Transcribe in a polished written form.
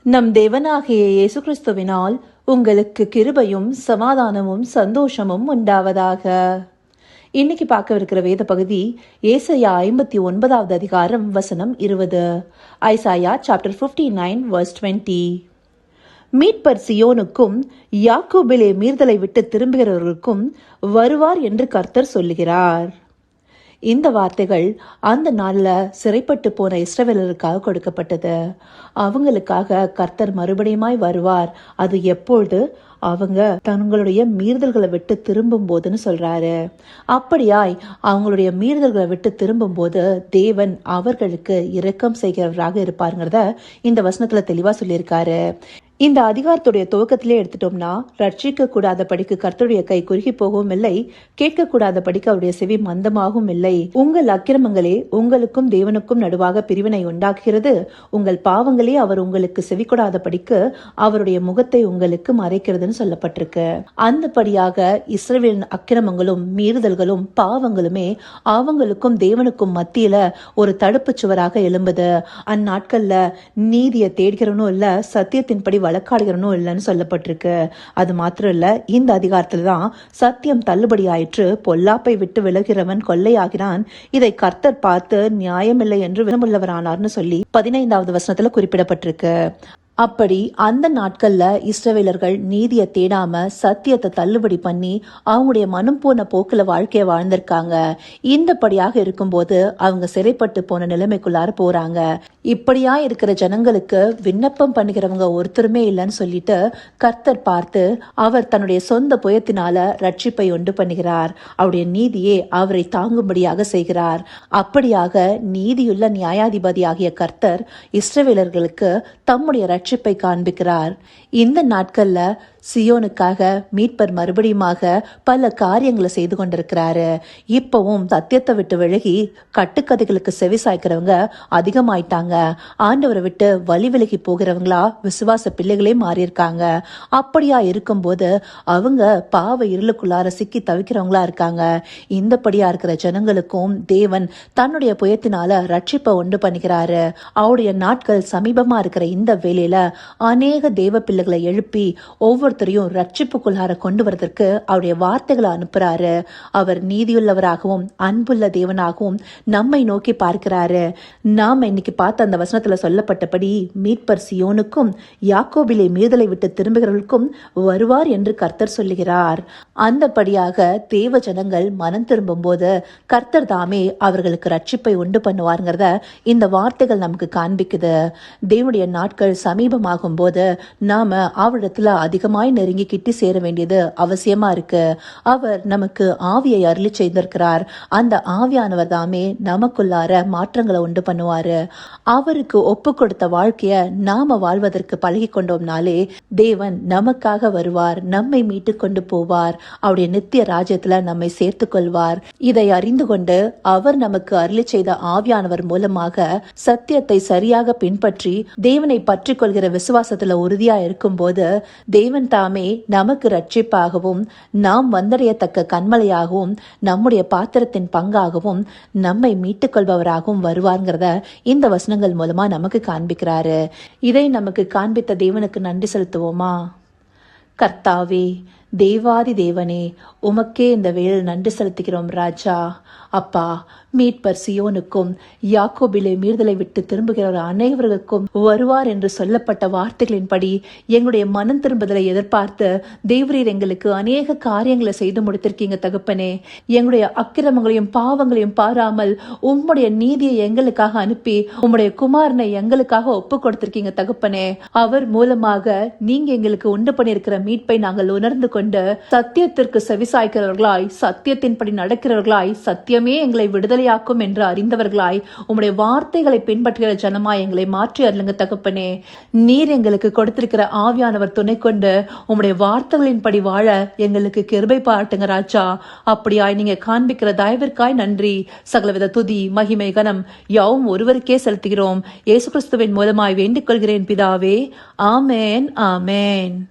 நம் தேவனாகிய இயேசு கிறிஸ்துவினால் உங்களுக்கு கிருபையும் சமாதானமும் சந்தோஷமும் உண்டாவதாக. இன்னைக்கு பார்க்கவிருக்கிற வேத பகுதி ஏசாயா 59வது அதிகாரம் வசனம் 20. Isaiah chapter 59 verse 20. மீட்பர் சியோனுக்கும் யாக்கோபிலே மீறுதலை விட்டு திரும்புகிறவர்களுக்கும் வருவார் என்று கர்த்தர் சொல்லுகிறார். இந்த வார்த்தைகள் அந்த நாள்ல சிறைப்பட்டு போன இஸ்ரவேலருக்காக கொடுக்கப்பட்டது. அவங்களுக்காக கர்த்தர் மறுபடியுமாய் வருவார். அது எப்பொழுது? அவங்க தங்களுடைய மீறுதல்களை விட்டு திரும்பும் போதுன்னு சொல்றாரு. அப்படியாய் அவங்களுடைய மீறுதல்களை விட்டு திரும்பும் போது தேவன் அவர்களுக்கு இரக்கம் செய்கிறவராக இருப்பாருங்கிறத இந்த வசனத்துல தெளிவா சொல்லியிருக்காரு. இந்த அதிகாரத்துடைய துவக்கத்திலே எடுத்துட்டோம்னா, ரட்சிக்க கூடாத படிக்கு கர்த்தருடைய கை குறுகி போகவும் இல்லை, கேட்க கூடாத படிக்கு அவருடைய செவி மந்தமாகவும் இல்லை. உங்கள் அக்கிரமங்களே உங்களுக்கும் தேவனுக்கும் நடுவாக பிரிவினை உண்டாக்குகிறது, உங்கள் பாவங்களே அவர் உங்களுக்கு செவி கொடாத படிக்கு அவருடைய முகத்தை உங்களுக்கு மறைக்கிறதுன்னு சொல்லப்பட்டிருக்கு. அந்தபடியாக இஸ்ரவேலின் அக்கிரமங்களும் மீறுதல்களும் பாவங்களுமே அவங்களுக்கும் தேவனுக்கும் மத்தியில ஒரு தடுப்பு சுவராக எழும்புது. அந்நாட்கள்ல நீதியை தேடுகிறவனும் இல்ல, சத்தியத்தின்படி வழக்காடுகிறனும் இல்லைன்னு சொல்லப்பட்டிருக்கு. அது மாத்திரம் இல்ல, இந்த அதிகாரத்துலதான் சத்தியம் தள்ளுபடி ஆயிற்று, பொல்லாப்பை விட்டு விலகிறவன் கொள்ளையாகிறான், இதை கர்த்தர் பார்த்து நியாயமில்லை என்று வினமுள்ளவரானார்னு சொல்லி 15வது வசனத்துல குறிப்பிடப்பட்டிருக்கு. அப்படி அந்த நாட்கள்ல இஸ்ரவேலர்கள் நீதியை தேடாம சத்தியத்தை தள்ளுபடி பண்ணி அவங்களுடைய மனம் போன போக்குல வாழ்க்கைய வாழ்ந்திருக்காங்க. இந்தபடியாக இருக்கும்போது அவங்க சிறைப்பட்டு போன நிலைமைக்குள்ளார போறாங்க. இப்படியா இருக்கிற ஜனங்களுக்கு விண்ணப்பம் பண்ணுகிறவங்க ஒருத்தருமே இல்லைன்னு சொல்லிட்டு கர்த்தர் பார்த்து அவர் தன்னுடைய சொந்த புயத்தினால ரட்சிப்பை உண்டு பண்ணுகிறார். அவருடைய நீதியே அவரை தாங்கும்படியாக செய்கிறார். அப்படியாக நீதியுள்ள நியாயாதிபதியாகிய கர்த்தர் இஸ்ரவேலர்களுக்கு தம்முடைய ரட்சிப்பை காண்பிக்கிறார். இந்த நாட்கள்ல சியோனுக்காக மீட்பர் மறுபடியுமாக பல காரியங்களை செய்து கொண்டிருக்கிறாரு. இப்பவும் சத்தியத்தை விட்டு விலகி கட்டுக்கதைகளுக்கு செவி சாய்க்கிறவங்க அதிகமாயிட்டாங்க. ஆண்டவரை விட்டு வழி விலகி போகிறவங்களா விசுவாச பிள்ளைகளே மாறியிருக்காங்க. அப்படியா இருக்கும்போது அவங்க பாவ இருளுக்குள்ளார சிக்கி தவிக்கிறவங்களா இருக்காங்க. இந்தபடியா இருக்கிற ஜனங்களுக்கும் தேவன் தன்னுடைய புயத்தினால ரட்சிப்பை உண்டு பண்ணுகிறாரு. அவருடைய நாட்கள் சமீபமா இருக்கிற இந்த வேளையில அநேக தேவ பிள்ளைகளை எழுப்பி ஒவ்வொருத்தரையும் ரட்சிப்புக்குள்ளார கொண்டு வரதற்கு அவருடைய வார்த்தைகளை அனுப்புறாரு. அவர் நீதியுள்ளவராகவும் அன்புள்ள தேவனாகவும் நம்மை நோக்கி பார்க்கிறாரு. நாம இன்னைக்கு பார்த்த அந்த வசனத்துல சொல்லப்பட்டபடி மீட்பர் சியோனுக்கும் யாக்கோபிலே மீறுதலை விட்டு திரும்புகிறவர்களுக்கும் வருவார் என்று கர்த்தர் சொல்லுகிறார். அந்தபடியாக தேவ ஜனங்கள் மனம் திரும்பும் போது கர்த்தர் தாமே அவர்களுக்கு ரட்சிப்பை உண்டு பண்ணுவாருங்கிறத இந்த வார்த்தைகள் நமக்கு காண்பிக்குது. தேவனுடைய நாட்கள் சமீபமாகும் போது நாம அவரிடத்துல அதிகமாய் நெருங்கி கிட்டி சேர வேண்டியது அவசியமா இருக்கு. அவர் நமக்கு ஆவியை அருளி செய்திருக்கிறார். அந்த ஆவியானவர் தாமே நமக்குள்ளார மாற்றங்களை உண்டு பண்ணுவாரு. அவருக்கு ஒப்பு கொடுத்த வாழ்க்கைய நாம வாழ்வதற்கு பழகி கொண்டோம்னாலே தேவன் நமக்காக வருவார், நம்மை மீட்டு கொண்டு போவார், அவருடைய நித்திய ராஜ்யத்துல நம்மை சேர்த்து கொள்வார். இதை அறிந்து கொண்டு அவர் நமக்கு அருளி செய்த ஆவியானவர் மூலமாக சத்தியத்தை சரியாக பின்பற்றி தேவனை பற்றி கொள்கிற விசுவாசத்துல உறுதியா இருக்கும் போது தேவன் தாமே நமக்கு ரட்சிப்பாகவும் நாம் வந்தடையத்தக்க கண்மலையாகவும் நம்முடைய பாத்திரத்தின் பங்காகவும் நம்மை மீட்டுக் கொள்பவராகவும் வருவார்ங்கிறத இந்த வசனங்கள் மூலமா நமக்கு காண்பிக்கிறாரு. இதை நமக்கு காண்பித்த தேவனுக்கு நன்றி செலுத்துவோமா? கர்த்தாவே, தேவாதி தேவனே, உமக்கே இந்த வேளையில் நன்றி செலுத்துகிறோம் ராஜா. அப்பா, மீட்பர் சியோனுக்கும் யாக்கோபிலே மீறுதலை விட்டு திரும்புகிற அனைவருக்கும் வருவார் என்று சொல்லப்பட்ட வார்த்தைகளின்படி எங்களுடைய மனம் திரும்புதலை எதிர்பார்த்து தேவரீர் எங்களுக்கு அநேக காரியங்களை செய்து முடித்திருக்கீங்க தகப்பனே. எங்களுடைய அக்கிரமங்களையும் பாவங்களையும் பாராமல் உம்முடைய நீதியை எங்களுக்காக அனுப்பி உம்முடைய குமாரனை எங்களுக்காக ஒப்பு கொடுத்திருக்கீங்க தகப்பனே. அவர் மூலமாக நீங்க எங்களுக்கு உண்டு பண்ணியிருக்கிற மீட்பை நாங்கள் உணர்ந்து கொண்டு சத்தியத்திற்கு செவிசாய்க்கிறவர்களாய், சத்தியத்தின்படி நடக்கிறவர்களாய், சத்தியமே எங்களை விடுதலையாக்கும் என்று அறிந்தவர்களாய், உம்முடைய வார்த்தைகளை பின்பற்றுகிற ஜனமாய் எங்களை மாற்றி அருளுங்க தகப்பனே. நீர் எங்களுக்கு கொடுத்திருக்கிற ஆவியானவர் துணை கொண்டு உம்முடைய வார்த்தைகளின்படி வாழ எங்களுக்கு கிருபை பாராட்டுங்க ராஜா. அப்படியாய் நீங்க காண்பிக்கிற தயவிற்காய் நன்றி. சகலவித துதி மகிமை கனம் யாவும் ஒருவருக்கே செலுத்துகிறோம். இயேசு கிறிஸ்துவின் மூலமாய் வேண்டிக் கொள்கிறேன் பிதாவே. ஆமேன், ஆமேன்.